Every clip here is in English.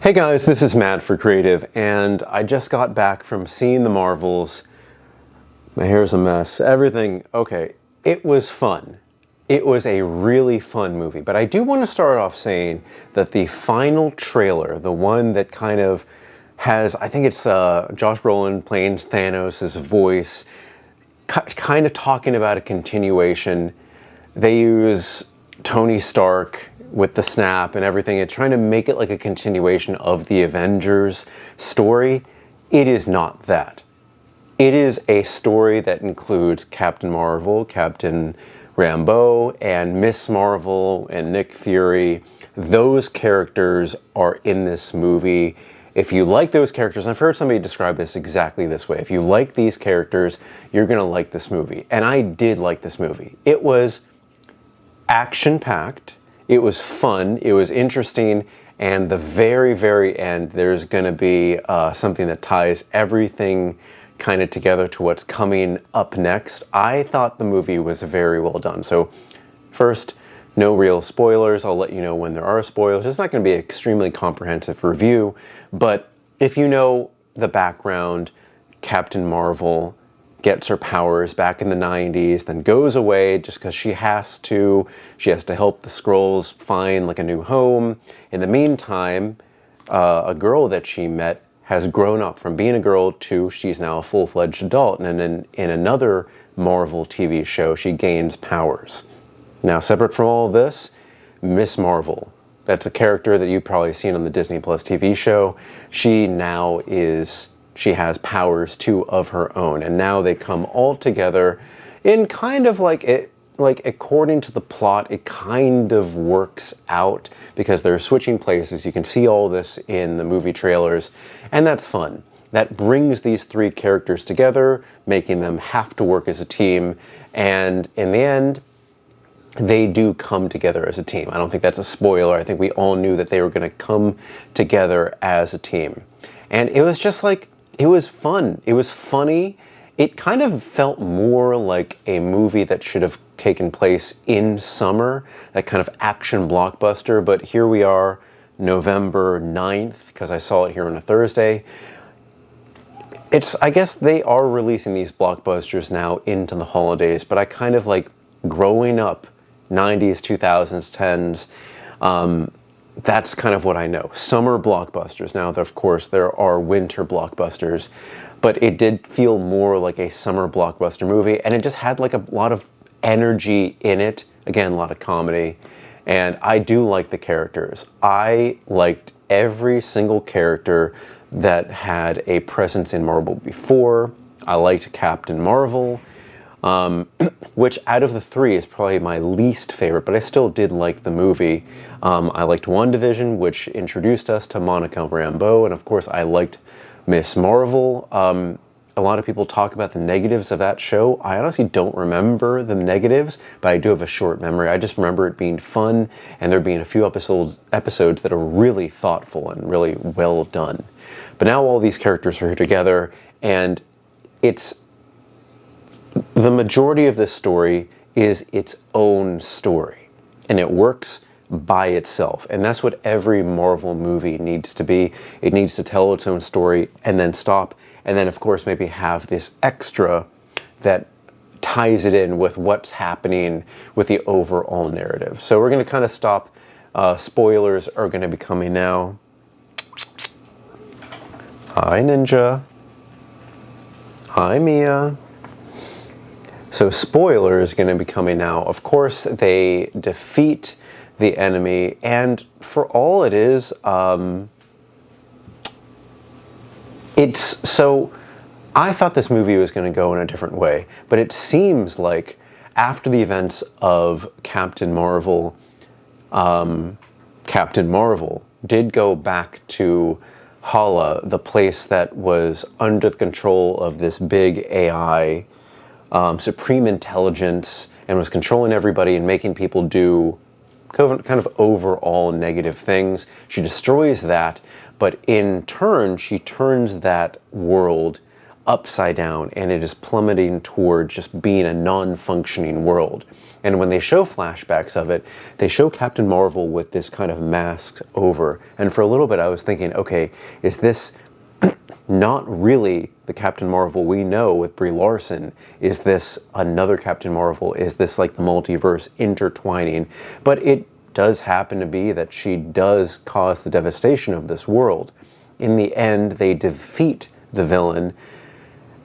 Hey guys, this is Matt for Creative, and I just got back from seeing the Marvels. My hair's a mess. Everything, okay. It was fun. It was a really fun movie, but I do want to start off saying that the final trailer, the one that kind of has, I think it's Josh Brolin playing Thanos' voice, kind of talking about a continuation. They use Tony Stark with the snap and everything. It's trying to make it like a continuation of the Avengers story. It is not that. It is a story that includes Captain Marvel, Captain Rambeau, and Miss Marvel, and Nick Fury. Those characters are in this movie. If you like those characters, I've heard somebody describe this exactly this way. If you like these characters, you're gonna like this movie. And I did like this movie. It was action-packed. It was fun, it was interesting, and the very, very end, there's going to be something that ties everything kind of together to what's coming up next. I thought the movie was very well done. So first, no real spoilers. I'll let you know when there are spoilers. It's not going to be an extremely comprehensive review, but if you know the background, Captain Marvel gets her powers back in the 90s, then goes away just because she has to. She has to help the Skrulls find like a new home. In the meantime, a girl that she met has grown up from being a girl to she's now a full-fledged adult. And then in another Marvel TV show, she gains powers. Now, separate from all of this, Miss Marvel. That's a character that you've probably seen on the Disney Plus TV show. She has powers too of her own, and now they come all together in kind of like according to the plot, it kind of works out because they're switching places. You can see all this in the movie trailers, and that's fun. That brings these three characters together, making them have to work as a team, and in the end, they do come together as a team. I don't think that's a spoiler. I think we all knew that they were going to come together as a team. And it was just like, it was fun. It was funny. It kind of felt more like a movie that should have taken place in summer, that kind of action blockbuster. But here we are, November 9th, because I saw it here on a Thursday. I guess they are releasing these blockbusters now into the holidays, but I kind of like growing up, 90s, 2000s, 10s, that's kind of what I know. Summer blockbusters. Now, of course, there are winter blockbusters, but it did feel more like a summer blockbuster movie, and it just had like a lot of energy in it. Again, a lot of comedy, and I do like the characters. I liked every single character that had a presence in Marvel before. I liked Captain Marvel, which out of the three is probably my least favorite, but I still did like the movie. I liked WandaVision, which introduced us to Monica Rambeau, and of course I liked Miss Marvel. A lot of people talk about the negatives of that show. I honestly don't remember the negatives, but I do have a short memory. I just remember it being fun, and there being a few episodes that are really thoughtful and really well done. But now all these characters are here together, and the majority of this story is its own story, and it works by itself. And that's what every Marvel movie needs to be. It needs to tell its own story and then stop, and then of course maybe have this extra that ties it in with what's happening with the overall narrative. So we're going to kind of stop. Spoilers are going to be coming now. Hi, Ninja. Hi, Mia. So spoiler is going to be coming now. Of course, they defeat the enemy, and for all it is, so I thought this movie was going to go in a different way, but it seems like after the events of Captain Marvel did go back to Hala, the place that was under the control of this big AI, supreme intelligence, and was controlling everybody and making people do kind of overall negative things. She destroys that, but in turn, she turns that world upside down, and it is plummeting towards just being a non-functioning world. And when they show flashbacks of it, they show Captain Marvel with this kind of mask over. And for a little bit I was thinking, okay, is this not really the Captain Marvel we know with Brie Larson? Is this another Captain Marvel? Is this like the multiverse intertwining? But it does happen to be that she does cause the devastation of this world. In the end, they defeat the villain,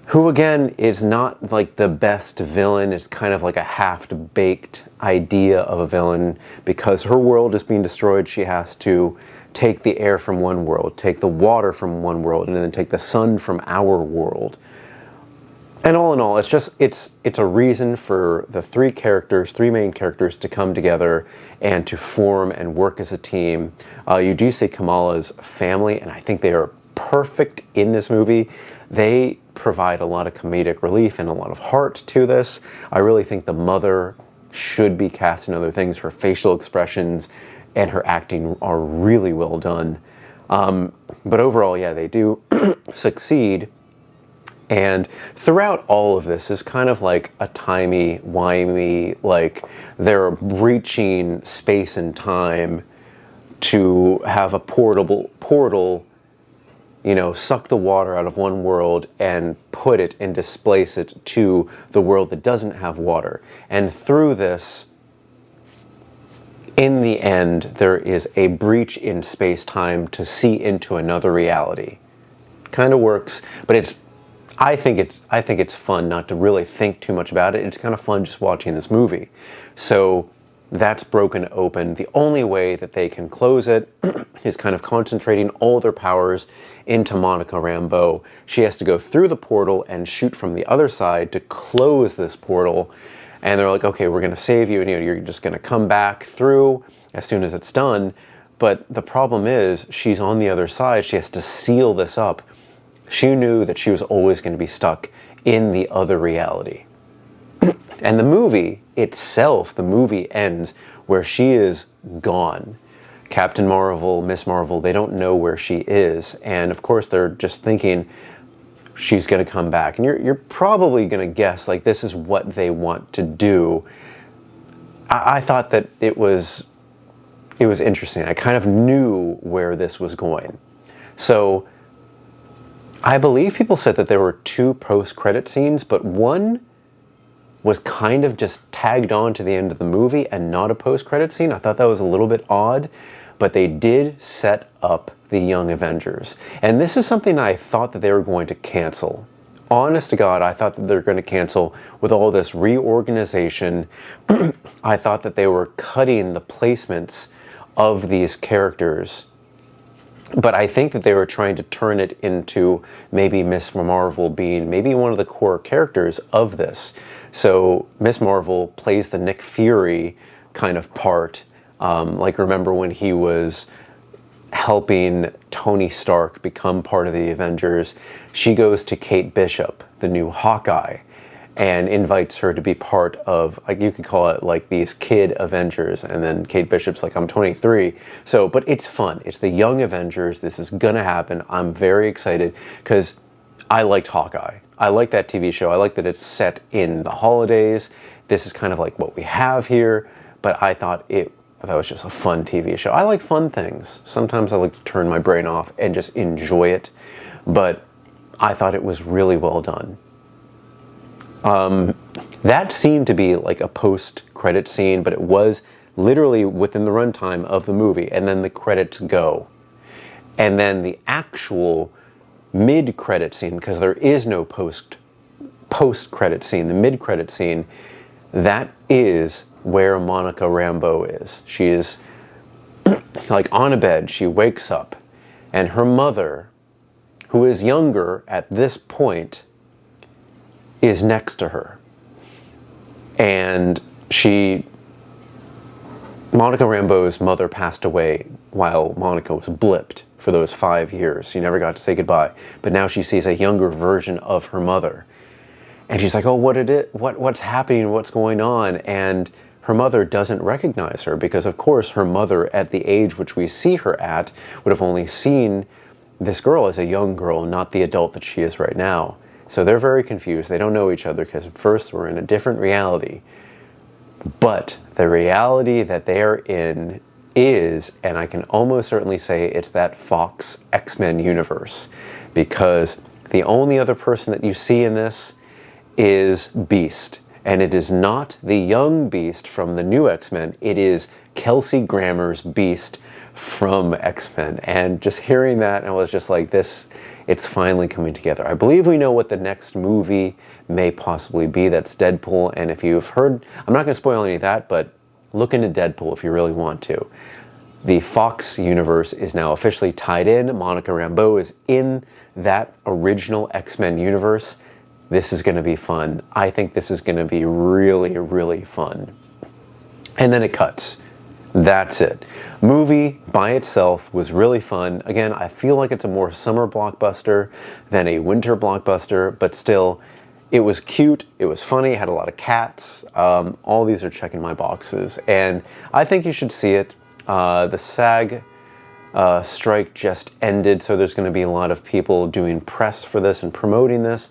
who again is not like the best villain. It's kind of like a half-baked idea of a villain. Because her world is being destroyed, she has to take the air from one world, take the water from one world, and then take the sun from our world. And all in all, it's a reason for the three main characters to come together and to form and work as a team. You do see Kamala's family, and I think they are perfect in this movie. They provide a lot of comedic relief and a lot of heart to this. I really think the mother should be cast in other things. Her facial expressions and her acting are really well done. But overall, yeah, they do succeed. And throughout all of this is kind of like a timey-wimey, like they're breaching space and time to have a portal, you know, suck the water out of one world and put it and displace it to the world that doesn't have water. And through this, in the end, there is a breach in space-time to see into another reality. Kind of works, but I think it's fun not to really think too much about it. It's kind of fun just watching this movie. So that's broken open. The only way that they can close it is kind of concentrating all their powers into Monica Rambeau. She has to go through the portal and shoot from the other side to close this portal. And they're like, okay, we're going to save you, and you're just going to come back through as soon as it's done. But the problem is, she's on the other side. She has to seal this up. She knew that she was always going to be stuck in the other reality. And the movie itself, the movie ends where she is gone. Captain Marvel, Miss Marvel, they don't know where she is. And of course, they're just thinking, she's going to come back. And you're probably going to guess, like, this is what they want to do. I thought that it was interesting. I kind of knew where this was going. So I believe people said that there were 2 post-credit scenes, but one was kind of just tagged on to the end of the movie and not a post-credit scene. I thought that was a little bit odd, but they did set up the Young Avengers. And this is something I thought that they were going to cancel. Honest to God, I thought that they were going to cancel with all this reorganization. I thought that they were cutting the placements of these characters. But I think that they were trying to turn it into maybe Miss Marvel being maybe one of the core characters of this. So Miss Marvel plays the Nick Fury kind of part. Like, remember when he was helping Tony Stark become part of the Avengers? She goes to Kate Bishop, the new Hawkeye, and invites her to be part of, like, you could call it like these kid Avengers. And then Kate Bishop's like, I'm 23. So, but it's fun. It's the Young Avengers. This is gonna happen. I'm very excited because I liked Hawkeye. I like that TV show. I like that it's set in the holidays. This is kind of like what we have here, but I thought that was just a fun TV show. I like fun things. Sometimes I like to turn my brain off and just enjoy it, but I thought it was really well done. That seemed to be like a post-credit scene, but it was literally within the runtime of the movie, and then the credits go. And then the actual mid-credit scene, because there is no post-credit scene, the mid-credit scene, that is where Monica Rambeau is. She is like on a bed, she wakes up, and her mother, who is younger at this point, is next to her. And Monica Rambeau's mother passed away while Monica was blipped for those 5 years. She never got to say goodbye. But now she sees a younger version of her mother. And she's like, oh, what's happening? What's going on? And her mother doesn't recognize her because, of course, her mother, at the age which we see her at, would have only seen this girl as a young girl, not the adult that she is right now. So they're very confused. They don't know each other because at first we're in a different reality. But the reality that they are in is, and I can almost certainly say it's that Fox X-Men universe, because the only other person that you see in this is Beast. And it is not the young Beast from the new X-Men, it is Kelsey Grammer's Beast from X-Men. And just hearing that, I was just like, this, it's finally coming together. I believe we know what the next movie may possibly be. That's Deadpool. And if you've heard, I'm not going to spoil any of that, but look into Deadpool if you really want to. The Fox universe is now officially tied in. Monica Rambeau is in that original X-Men universe. This is going to be fun. I think this is going to be really, really fun. And then it cuts. That's it. Movie by itself was really fun. Again, I feel like it's a more summer blockbuster than a winter blockbuster, but still, it was cute, it was funny, it had a lot of cats. All these are checking my boxes, and I think you should see it. The SAG strike just ended, so there's going to be a lot of people doing press for this and promoting this,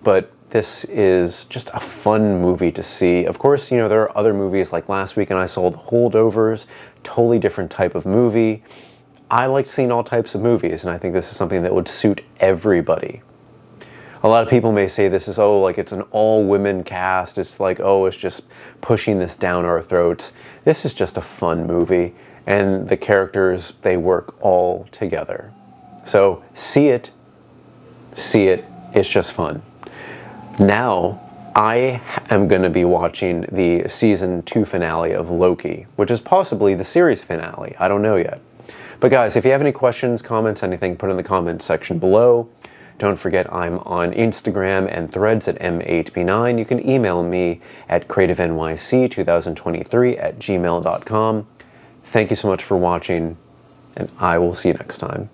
but this is just a fun movie to see. Of course, you know, there are other movies, like last weekend I saw The Holdovers, totally different type of movie. I like seeing all types of movies, and I think this is something that would suit everybody. A lot of people may say this is, oh, like it's an all-women cast, it's like, oh, it's just pushing this down our throats. This is just a fun movie, and the characters, they work all together. So, see it, it's just fun. Now, I am going to be watching the season 2 finale of Loki, which is possibly the series finale. I don't know yet. But guys, if you have any questions, comments, anything, put in the comments section below. Don't forget I'm on Instagram and Threads at M8B9. You can email me at creativenyc2023@gmail.com. Thank you so much for watching, and I will see you next time.